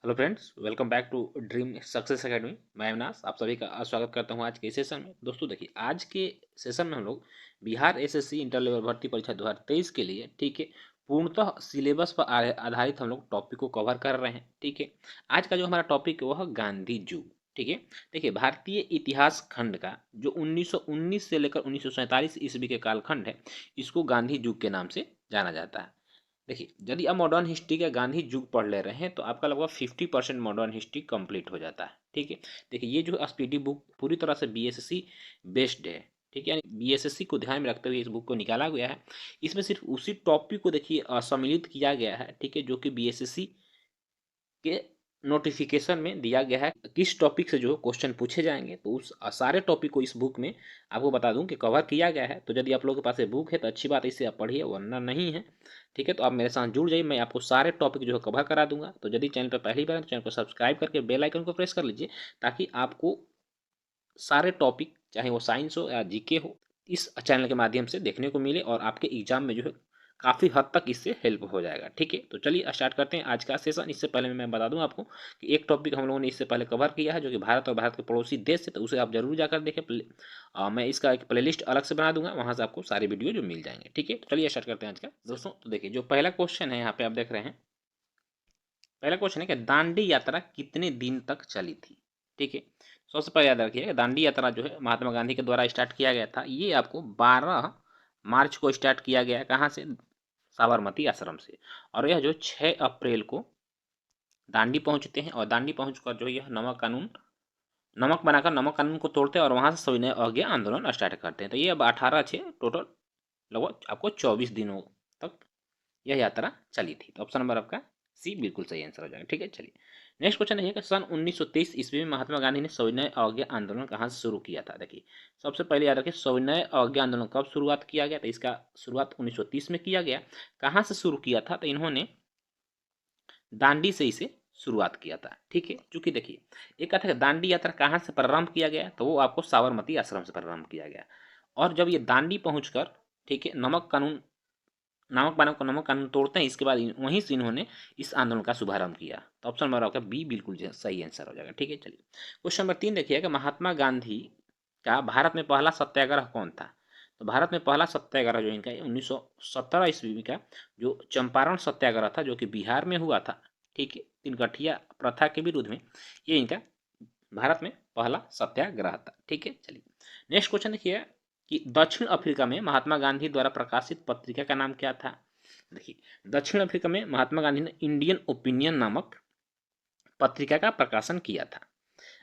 Hello friends, welcome back to Dream Success Academy. मैं अविनाश आप सभी का स्वागत करता हूं आज के सेशन में। दोस्तों देखिए, आज के सेशन में हम लोग बिहार एसएससी इंटर लेवल भर्ती परीक्षा 2023 के लिए ठीक है पूर्णतः सिलेबस पर आधारित हम लोग टॉपिक को कवर कर रहे हैं। ठीक है, आज का जो हमारा टॉपिक है वह है गांधी युग। ठीक है, देखिए भारतीय इतिहास खंड का जो 1919 से लेकर 1947 ईस्वी के कालखंड है, इसको गांधी युग के नाम से जाना जाता है। देखिए, यदि आप मॉडर्न हिस्ट्री का गांधी युग पढ़ ले रहे हैं तो आपका लगभग 50% मॉडर्न हिस्ट्री कंप्लीट हो जाता है। ठीक है, देखिए ये जो स्पीडी बुक पूरी तरह से बीएसएससी बेस्ड है। ठीक है, यानी बीएसएससी को ध्यान में रखते हुए इस बुक को निकाला गया है। इसमें सिर्फ उसी टॉपिक को देखिए सम्मिलित किया गया है। ठीक है, जो कि बीएसएससी के नोटिफिकेशन में दिया गया है किस टॉपिक से जो क्वेश्चन पूछे जाएंगे, तो उस सारे टॉपिक को इस बुक में आपको बता दूं कि कवर किया गया है। तो यदि आप लोगों के पास ये बुक है तो अच्छी बात है, इससे आप पढ़िए, वरना नहीं है। ठीक है, तो आप मेरे साथ जुड़ जाइए, मैं आपको सारे टॉपिक जो है कवर करा दूंगा। तो यदि चैनल पर पहली बार है तो चैनल को सब्सक्राइब करके बेल आइकन को प्रेस कर लीजिए, ताकि आपको सारे टॉपिक चाहे वो साइंस हो या जीके हो इस चैनल के माध्यम से देखने को मिले, और आपके एग्जाम में जो है काफ़ी हद तक इससे हेल्प हो जाएगा। ठीक है, तो चलिए स्टार्ट करते हैं आज का सेशन। इससे पहले मैं बता दूं आपको कि एक टॉपिक हम लोगों ने इससे पहले कवर किया है जो कि भारत और भारत के पड़ोसी देश है, तो उसे आप जरूर जाकर देखें। मैं इसका एक प्लेलिस्ट अलग से बना दूंगा, वहां से आपको सारी वीडियो जो मिल जाएंगे। ठीक है, तो चलिए स्टार्ट करते हैं आज का दोस्तों। तो देखिए, जो पहला क्वेश्चन है यहाँ पे आप देख रहे हैं, पहला क्वेश्चन है कि दांडी यात्रा कितने दिन तक चली थी। ठीक है, सबसे पहले याद रखिए दांडी यात्रा जो है महात्मा गांधी के द्वारा स्टार्ट किया गया था। ये आपको 12 मार्च को स्टार्ट किया गया है। कहाँ से? साबरमती आश्रम से। और यह जो 6 अप्रैल को दांडी पहुंचते हैं, और दांडी पहुंचकर जो यह नमक बनाकर नमक कानून को तोड़ते हैं, और वहां से सविनय अवज्ञा आंदोलन स्टार्ट करते हैं। तो ये अब 18/6 टोटल लगभग आपको 24 दिनों तक यह यात्रा चली थी। तो ऑप्शन नंबर आपका सी बिल्कुल सही आंसर हो जाएगा। ठीक है, चलिए नेक्स्ट क्वेश्चन है कि सन 1923 ईस्वी में महात्मा गांधी ने सविनय अवज्ञा आंदोलन कहाँ से शुरू किया था। देखिए, सबसे पहले याद रखिए सविनय अवज्ञा आंदोलन कब शुरुआत किया गया, तो इसका शुरुआत 1930 में किया गया। कहाँ से शुरू किया था, तो इन्होंने दांडी से इसे शुरुआत किया था। ठीक है, चूंकि देखिए एक कहा था कि दांडी यात्रा कहाँ से प्रारंभ किया गया, तो वो आपको साबरमती आश्रम से प्रारंभ किया गया। और जब ये दांडी पहुंचकर ठीक है नमक कानून तोड़ते हैं, इसके बाद वहीं से इन्होंने इस आंदोलन का शुभारंभ किया। तो ऑप्शन नंबर आपका बी बिल्कुल सही आंसर हो जाएगा। ठीक है, चलिए क्वेश्चन नंबर 3 देखिएगा, महात्मा गांधी का भारत में पहला सत्याग्रह कौन था। तो भारत में पहला सत्याग्रह जो इनका 1917 ईस्वी का जो चंपारण सत्याग्रह था, जो कि बिहार में हुआ था। ठीक है, तिनकठिया प्रथा के विरुद्ध में ये इनका भारत में पहला सत्याग्रह था। ठीक है, चलिए नेक्स्ट क्वेश्चन देखिए कि दक्षिण अफ्रीका में महात्मा गांधी द्वारा प्रकाशित पत्रिका का नाम क्या था। देखिए, दक्षिण अफ्रीका में महात्मा गांधी ने इंडियन ओपिनियन नामक पत्रिका का प्रकाशन किया था।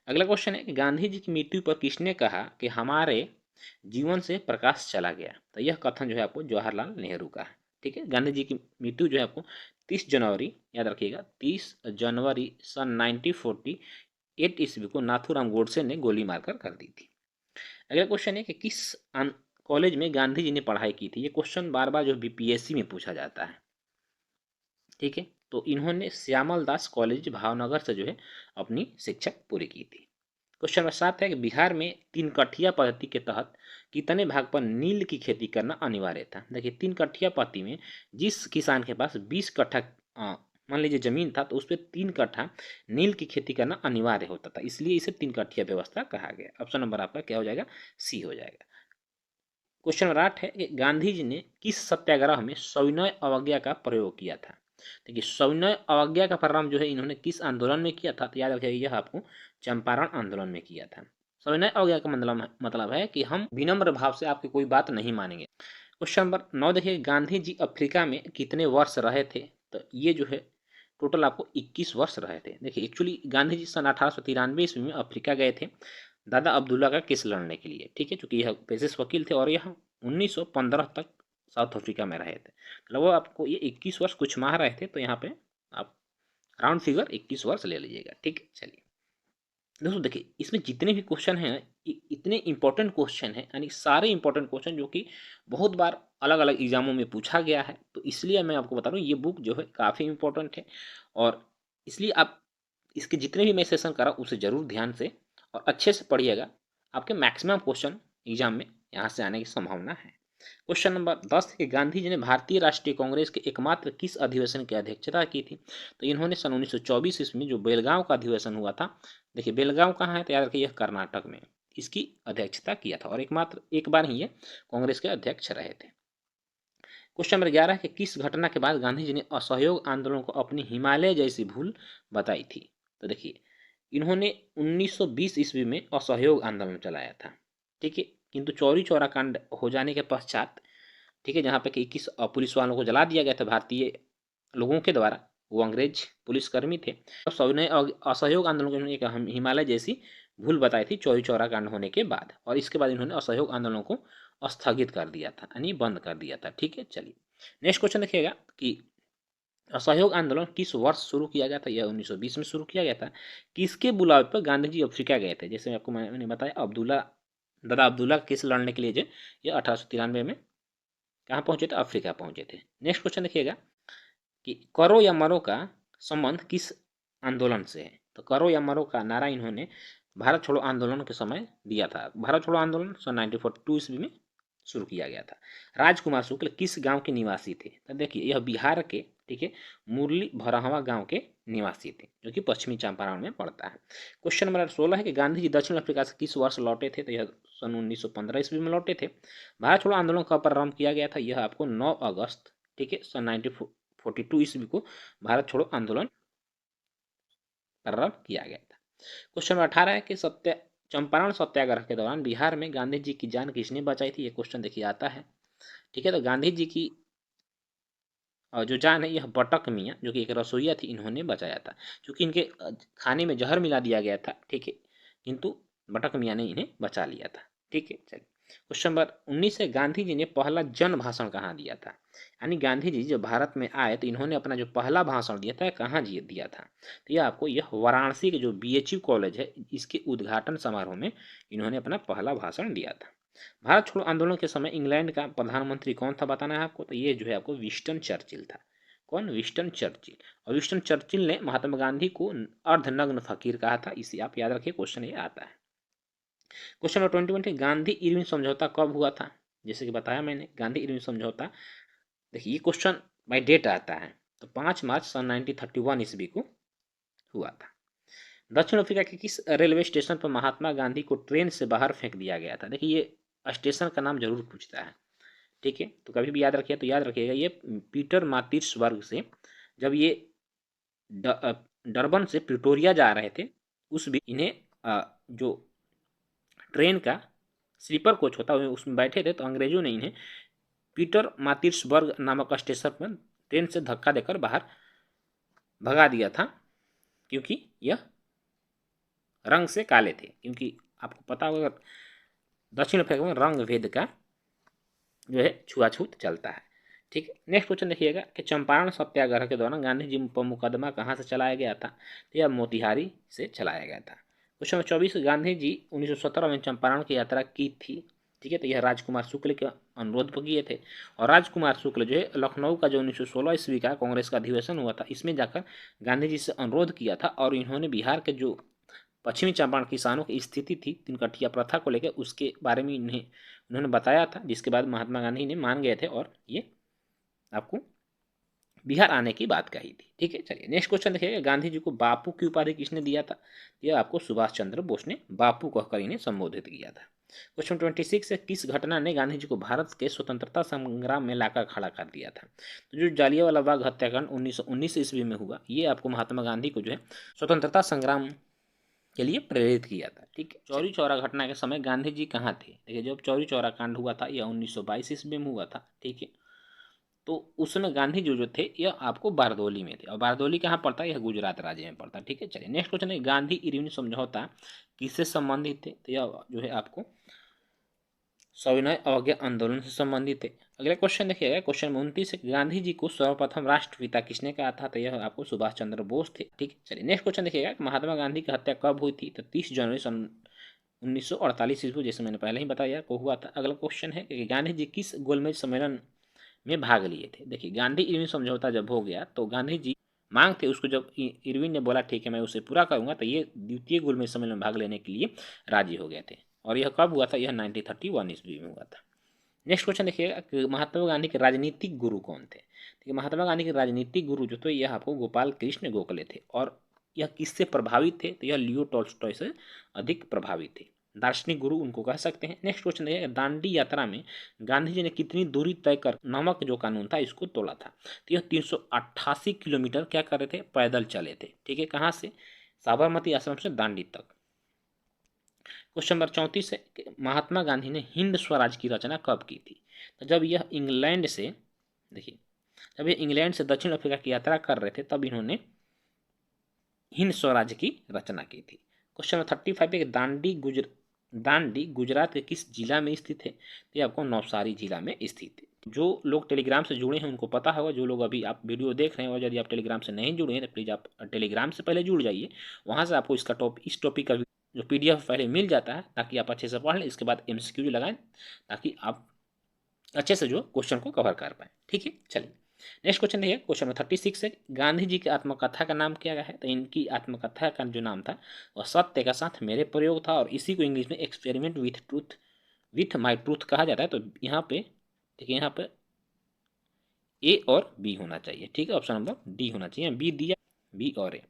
अगला क्वेश्चन है कि गांधी जी की मृत्यु पर किसने कहा कि हमारे जीवन से प्रकाश चला गया। तो यह कथन जो है आपको जवाहरलाल नेहरू का है। ठीक है, गांधी जी की मृत्यु जो है आपको 30 जनवरी, याद रखिएगा 30 जनवरी सन 1948 ईस्वी को नाथूराम गोडसे ने गोली मारकर कर दी थी। अगला क्वेश्चन है कि किस कॉलेज में गांधी जी ने पढ़ाई की थी। ये क्वेश्चन बार बार जो बीपीएससी में पूछा जाता है। ठीक है, तो इन्होंने श्यामल दास कॉलेज भावनगर से जो है अपनी शिक्षा पूरी की थी। क्वेश्चन नंबर 7 है कि बिहार में तीन कठिया पद्धति के तहत कितने भाग पर नील की खेती करना अनिवार्य था। देखिए, तीन कठिया पद्धति में जिस किसान के पास 20 कट्ठा मान लीजिए जमीन था, तो उस पर 3 कट्ठा नील की खेती करना अनिवार्य होता था, इसलिए इसे तीन कठिया व्यवस्था कहा गया। ऑप्शन नंबर आपका क्या हो जाएगा? सी हो जाएगा। क्वेश्चन नंबर 8 है कि गांधी जी ने किस सत्याग्रह में सविनय अवज्ञा का प्रयोग किया था। देखिए, सविनय अवज्ञा का प्रारंभ जो है इन्होंने किस आंदोलन में किया था, तो याद रखिएगा यह आपको चंपारण आंदोलन में किया था। सविनय अवज्ञा का मतलब है कि हम विनम्र भाव से आपकी कोई बात नहीं मानेंगे। क्वेश्चन नंबर 9 देखिए, गांधी जी अफ्रीका में कितने वर्ष रहे थे। तो ये जो है टोटल आपको 21 वर्ष रहे थे। देखिए, एक्चुअली गांधी जी सन 1893 ईस्वी में अफ्रीका गए थे दादा अब्दुल्ला का केस लड़ने के लिए। ठीक है, चूंकि यह पेशेस वकील थे, और यह 1915 तक साउथ अफ्रीका में रहे थे। लगभग आपको ये 21 वर्ष कुछ माह रहे थे, तो यहाँ पे आप राउंड फिगर 21 वर्ष ले लीजिएगा। ठीक है, चलिए दोस्तों देखिए, इसमें जितने भी क्वेश्चन हैं इतने इंपॉर्टेंट क्वेश्चन हैं, यानी सारे इंपॉर्टेंट क्वेश्चन जो कि बहुत बार अलग अलग एग्जामों में पूछा गया है। तो इसलिए मैं आपको बता रहा हूँ ये बुक जो है काफ़ी इंपॉर्टेंट है, और इसलिए आप इसके जितने भी मैं सेशन करा उसे जरूर ध्यान से और अच्छे से पढ़िएगा। आपके मैक्सिमम क्वेश्चन एग्जाम में यहाँ से आने की संभावना है। क्वेश्चन नंबर 10 है कि गांधी जी ने भारतीय राष्ट्रीय कांग्रेस के एकमात्र किस अधिवेशन की अध्यक्षता की थी? तो इन्होंने सन 1924 ईस्वी में जो बेलगांव का अधिवेशन हुआ था, देखिए बेलगांव कहाँ है तो याद रखिए यह कर्नाटक में, इसकी अध्यक्षता किया था और एकमात्र एक बार ही ये कांग्रेस के अध्यक्ष रहे थे। क्वेश्चन नंबर 11 है कि किस घटना के बाद गांधी जी ने असहयोग आंदोलन को अपनी हिमालय जैसी भूल बताई थी? तो देखिए इन्होंने 1920 ईस्वी में असहयोग आंदोलन चलाया था, ठीक है, किंतु चौरी चौरा कांड हो जाने के पश्चात, ठीक है, जहाँ पे कि 21 पुलिस वालों को जला दिया गया था भारतीय लोगों के द्वारा, वो अंग्रेज पुलिसकर्मी थे, और सविनय असहयोग आंदोलन को इन्होंने एक हिमालय जैसी भूल बताई थी चौरी चौरा कांड होने के बाद, और इसके बाद इन्होंने असहयोग आंदोलन को स्थगित कर दिया था, यानी बंद कर दिया था। ठीक है, चलिए नेक्स्ट क्वेश्चन देखिएगा कि असहयोग आंदोलन किस वर्ष शुरू किया गया था? यह 1920 में शुरू किया गया था। किसके बुलावे पर गांधी जी अफ्रीका गए थे? जैसे आपको मैंने बताया दादा अब्दुल्ला केस लड़ने के लिए जो ये 1893 में कहाँ पहुंचे थे? अफ्रीका पहुंचे थे। नेक्स्ट क्वेश्चन देखिएगा कि करो या मरो का संबंध किस आंदोलन से है? तो करो या मरो का नारा इन्होंने भारत छोड़ो आंदोलन के समय दिया था। भारत छोड़ो आंदोलन सन 1942 ईस्वी में शुरू किया गया था। राजकुमार शुक्ल किस गांव के निवासी थे? तो देखिए यह बिहार के, ठीक है, मुरली भरहवा गांव के निवासी थे, जो कि पश्चिमी चंपारण में पड़ता है। क्वेश्चन नंबर 16 है कि गांधी जी दक्षिण अफ्रीका से किस वर्ष लौटे थे? तो यह सन 1915 ईस्वी में लौटे थे। भारत छोड़ो आंदोलन कब प्रारंभ किया गया था? यह आपको 9 अगस्त, ठीक है, सन 1942 ईस्वी को भारत छोड़ो आंदोलन प्रारंभ किया गया था। क्वेश्चन नंबर 18 है कि चंपारण सत्याग्रह के दौरान बिहार में गांधी जी की जान किसने बचाई थी? ये क्वेश्चन देखिए आता है, ठीक है, तो गांधी जी की जो जान है यह बटक मियाँ, जो कि एक रसोईया थी, इन्होंने बचाया था, क्योंकि इनके खाने में जहर मिला दिया गया था, ठीक है, किंतु बटक मियाँ ने इन्हें बचा लिया था। ठीक है, चलिए क्वेश्चन नंबर 19 है गांधी जी ने पहला जन भाषण कहाँ दिया था? यानी गांधी जी जब भारत में आए तो इन्होंने अपना जो पहला भाषण दिया था कहाँ जी दिया था? तो यह आपको यह वाराणसी के जो BHU कॉलेज है इसके उद्घाटन समारोह में इन्होंने अपना पहला भाषण दिया था। भारत छोड़ो आंदोलन के समय इंग्लैंड का प्रधानमंत्री कौन था बताना है आपको? तो ये जो है आपको विंस्टन चर्चिल था। कौन? Winston Churchill. और विंस्टन चर्चिल ने महात्मा गांधी को अर्धनग्न फकीर कहा था, इसे आप याद रखिए, क्वेश्चन ये आता है। क्वेश्चन नंबर 21 गांधी इरविन समझौता कब हुआ था? जैसे कि बताया मैंने, गांधी इरविन समझौता, देखिए ये क्वेश्चन बाय डेट आता है, तो 5 मार्च सन 1931 ईस्वी को हुआ था। दक्षिण अफ्रीका के किस रेलवे स्टेशन पर महात्मा गांधी को ट्रेन से बाहर फेंक दिया गया था? देखिए ये स्टेशन का नाम जरूर पूछता है, ठीक है, तो कभी भी याद रखिए, तो याद रखिएगा ये पीटर मार्टिसबर्ग से, जब ये डरबन से प्रिटोरिया जा रहे थे उस भी इन्हें जो ट्रेन का स्लीपर कोच होता है उसमें बैठे थे, तो अंग्रेजों ने इन्हें पीटर मार्टिसबर्ग नामक स्टेशन पर ट्रेन से धक्का देकर बाहर भगा दिया था, क्योंकि यह रंग से काले थे, क्योंकि आपको पता होगा दक्षिण अफ्रीका में रंग भेद का जो है छुआछूत चलता है। ठीक है, नेक्स्ट क्वेश्चन देखिएगा कि चंपारण सत्याग्रह के दौरान गांधी जी पर मुकदमा कहाँ से चलाया गया था? तो यह मोतिहारी से चलाया गया था। क्वेश्चन नंबर 24 गांधी जी 1917 में चंपारण की यात्रा की थी, ठीक है, तो यह राजकुमार शुक्ल के अनुरोध पर किए थे, और राजकुमार शुक्ल जो है लखनऊ का जो 1916 ईस्वी का कांग्रेस का अधिवेशन हुआ था इसमें जाकर गांधी जी से अनुरोध किया था, और इन्होंने बिहार के जो पश्चिमी चंपारण किसानों की स्थिति थी तिनकटिया प्रथा को लेकर उसके बारे में उन्होंने बताया था, जिसके बाद महात्मा गांधी ने मान गए थे और ये आपको बिहार आने की बात कही थी। ठीक है, चलिए नेक्स्ट क्वेश्चन देखिएगा गांधी जी को बापू की उपाधि किसने दिया था? यह आपको सुभाष चंद्र बोस ने बापू कहकर इन्हें संबोधित किया था। क्वेश्चन 26 है किस घटना ने गांधी जी को भारत के स्वतंत्रता संग्राम में लाकर खड़ा कर दिया था? तो जो जालियांवाला बाग हत्याकांड 1919 ईस्वी में हुआ, ये आपको महात्मा गांधी को जो है स्वतंत्रता संग्राम के लिए प्रेरित किया था। ठीक है, चौरी चौरा घटना के समय गांधी जी कहाँ थे? देखिए जब चौरी चौरा कांड हुआ था यह 1922 ईस्वी में हुआ था, ठीक है, तो उस समय गांधी जी जो थे यह आपको बारदोली में थे, और बारदोली कहाँ पड़ता है? यह गुजरात राज्य में पड़ता है। ठीक है, चलिए नेक्स्ट क्वेश्चन है गांधी इरविन समझौता किससे संबंधित थे? तो यह जो है आपको सविनय अवज्ञा आंदोलन से संबंधित है। अगला क्वेश्चन देखिएगा क्वेश्चन 29 है गांधी जी को सर्वप्रथम राष्ट्रपिता किसने कहा था? तो यह आपको सुभाष चंद्र बोस थे। ठीक है, चलिए नेक्स्ट क्वेश्चन देखिएगा महात्मा गांधी की हत्या कब हुई थी? तो 30 जनवरी सन 1948 ईस्वी, जैसे मैंने पहले ही बताया को हुआ था। अगला क्वेश्चन है कि गांधी जी किस गोलमेज सम्मेलन में भाग लिए थे? देखिए गांधी इरविन समझौता जब हो गया तो गांधी जी मांग थे उसको, जब इरविन ने बोला ठीक है मैं उसे पूरा करूंगा, तो ये द्वितीय गोलमेज सम्मेलन में भाग लेने के लिए राजी हो गए थे, और यह कब हुआ था? यह 1931 ईस्वी में हुआ था। नेक्स्ट क्वेश्चन देखिएगा कि महात्मा गांधी के राजनीतिक गुरु कौन थे। ठीक है, महात्मा गांधी के राजनीतिक गुरु जो थे यह आपको गोपाल कृष्ण गोखले थे। और यह किससे प्रभावित थे, तो यह लियो टॉल्स्टॉय से अधिक प्रभावित थे। दार्शनिक गुरु उनको कह सकते हैं। नेक्स्ट क्वेश्चन देखिए, दांडी यात्रा में गांधी जी ने कितनी दूरी तय कर नमक जो कानून था इसको तोड़ा था। तो यह 388 किलोमीटर क्या कर रहे थे, पैदल चले थे। ठीक है, कहाँ से, साबरमती आश्रम से दांडी तक। क्वेश्चन नंबर 34 है कि महात्मा गांधी ने हिंद स्वराज की रचना कब की थी। तो जब यह इंग्लैंड से, देखिए, जब ये इंग्लैंड से दक्षिण अफ्रीका की यात्रा कर रहे थे तब इन्होंने हिंद स्वराज की रचना की थी। क्वेश्चन नंबर 35 है कि दांडी गुजरात के किस जिला में स्थित है। तो ये आपको नवसारी जिला में स्थित है। जो लोग टेलीग्राम से जुड़े हैं उनको पता होगा, जो लोग अभी आप वीडियो देख रहे हैं और यदि आप टेलीग्राम से नहीं जुड़े हैं तो प्लीज़ आप टेलीग्राम से पहले जुड़ जाइए। वहाँ से आपको इस टॉपिक का जो PDF पहले मिल जाता है, ताकि आप अच्छे से पढ़ लें। इसके बाद MCQ लगाएं ताकि आप अच्छे से जो क्वेश्चन को कवर कर पाए। ठीक है, चलिए नेक्स्ट क्वेश्चन देखिए। क्वेश्चन नंबर 36 है, गांधी जी की आत्मकथा का नाम क्या है। तो इनकी आत्मकथा का जो नाम था वह सत्य का साथ मेरे प्रयोग था, और इसी को इंग्लिश में एक्सपेरिमेंट विथ माई ट्रूथ कहा जाता है। तो यहाँ पे देखिए, यहाँ पे A और B होना चाहिए। ठीक है, ऑप्शन नंबर D होना चाहिए। B दिया, B और A।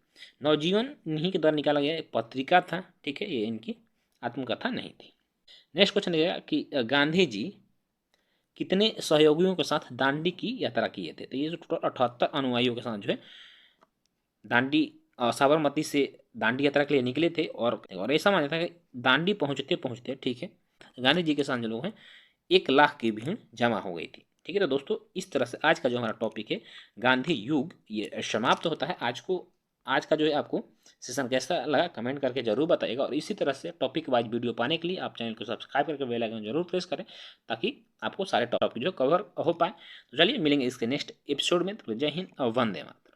नवजीवन इन्हीं के द्वारा निकाला गया एक पत्रिका था। ठीक है, ये इनकी आत्मकथा नहीं थी। नेक्स्ट क्वेश्चन देखिएगा कि गांधी जी कितने सहयोगियों के साथ दांडी की यात्रा किए थे। तो ये जो टोटल 78 अनुयायियों के साथ जो है दांडी साबरमती से दांडी यात्रा के लिए निकले थे। और ऐसा माना जाता है कि दांडी पहुंचते पहुंचते, ठीक है, गांधी जी के साथ जो लोग हैं 1 लाख की भीड़ जमा हो गई थी। ठीक है, तो दोस्तों इस तरह से आज का जो हमारा टॉपिक है गांधी युग ये समाप्त होता है। आज का जो है आपको सेशन कैसा लगा कमेंट करके जरूर बताइएगा। और इसी तरह से टॉपिक वाइज वीडियो पाने के लिए आप चैनल को सब्सक्राइब करके बेल आइकन जरूर प्रेस करें, ताकि आपको सारे टॉपिक जो कवर हो पाए। तो चलिए मिलेंगे इसके नेक्स्ट एपिसोड में। तो जय हिंद और वंदे मातरम।